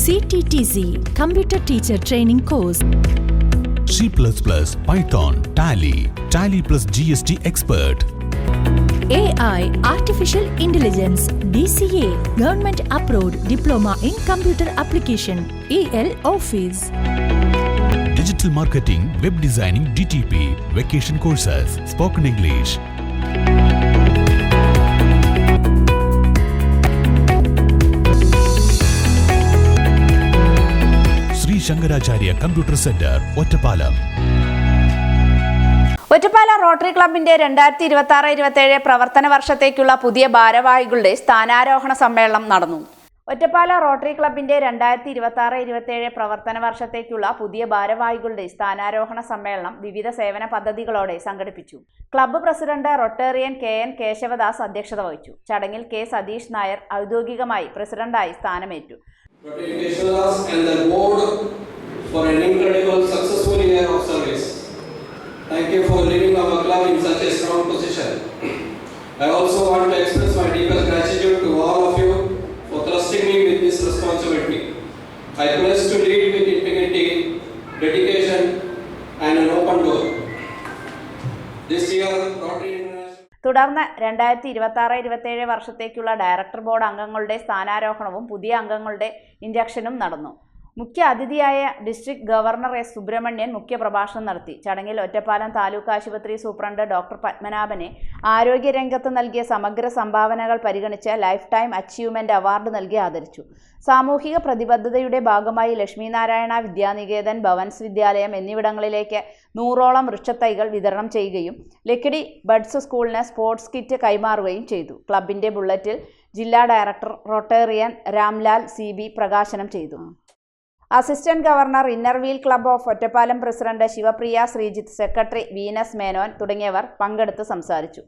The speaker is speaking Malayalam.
CTTC Computer Teacher Training Course. C++, Python, Tally plus GST Expert. AI Artificial Intelligence DCA Government Approved Diploma in Computer Application EL Office. Digital Marketing, Web Designing DTP, Vacation Courses, Spoken English. Sri Shankaracharya Computer Center, Ottapalam. ഒറ്റപ്പാല റോട്ടറി ക്ലബിന്റെ 2026-27 പ്രവർത്തന വർഷത്തേക്കുള്ള പുതിയ ഭാരവാഹികളുടെ സ്ഥാനാരോഹണ സമ്മേളനം നടന്നു. ഒറ്റപ്പാല റോട്ടറി ക്ലബിന്റെ 2026-27 പ്രവർത്തന വർഷത്തേക്കുള്ള പുതിയ ഭാരവാഹികളുടെ സ്ഥാനാരോഹണ സമ്മേളനം വിവിധ സേവന പദ്ധതികളോടെ സംഘടിപ്പിച്ചു. Club president Rotarian KN Kesavadas അധ്യക്ഷത വഹിച്ചു. ചടങ്ങിൽ K സതീഷ് നായർ ഔദ്യോഗികമായി പ്രസിഡന്റായി സ്ഥാനമേറ്റു. Thank you for leading our club in such a strong position. I also want to express my deepest gratitude to all of you for trusting me with this responsibility. I pledge to lead with integrity, dedication and an open door. This year, Rotary International. തുടർന്ന് 2026-27 വർഷത്തേക്കുള്ള ഡയറക്ടർ ബോർഡ് അംഗങ്ങളുടെ സ്ഥാനാരോഹണവും പുതിയ അംഗങ്ങളുടെ ഇൻഡക്ഷനും നടന്നു. മുഖ്യ അതിഥിയായ ഡിസ്ട്രിക്ട് ഗവർണർ S. സുബ്രഹ്മണ്യൻ മുഖ്യപ്രഭാഷണം നടത്തി. ചടങ്ങിൽ ഒറ്റപ്പാലം താലൂക്ക് ആശുപത്രി സൂപ്രണ്ട് ഡോക്ടർ പത്മനാഭനെ ആരോഗ്യരംഗത്ത് നൽകിയ സമഗ്ര സംഭാവനകൾ പരിഗണിച്ച് ലൈഫ് ടൈം അച്ചീവ്മെന്റ് അവാർഡ് നൽകി ആദരിച്ചു. സാമൂഹിക പ്രതിബദ്ധതയുടെ ഭാഗമായി ലക്ഷ്മിനാരായണ വിദ്യാനികേതൻ, ഭവൻസ് വിദ്യാലയം എന്നിവിടങ്ങളിലേക്ക് 100ഓളം വൃക്ഷത്തൈകൾ വിതരണം ചെയ്യുകയും ലക്കിടി ബഡ്സ് സ്കൂളിന് സ്പോർട്സ് കിറ്റ് കൈമാറുകയും ചെയ്തു. ക്ലബിന്റെ ബുള്ളറ്റിൽ ജില്ലാ ഡയറക്ടർ റൊട്ടേറിയൻ രാംലാൽ CB പ്രകാശനം ചെയ്തു. Assistant governor inner wheel club of Ottapalam president Shivapriya Sreejith, secretary Venus Menon തുടങ്ങിയവർ പങ്കെടുത്ത് സംസാരിച്ചു.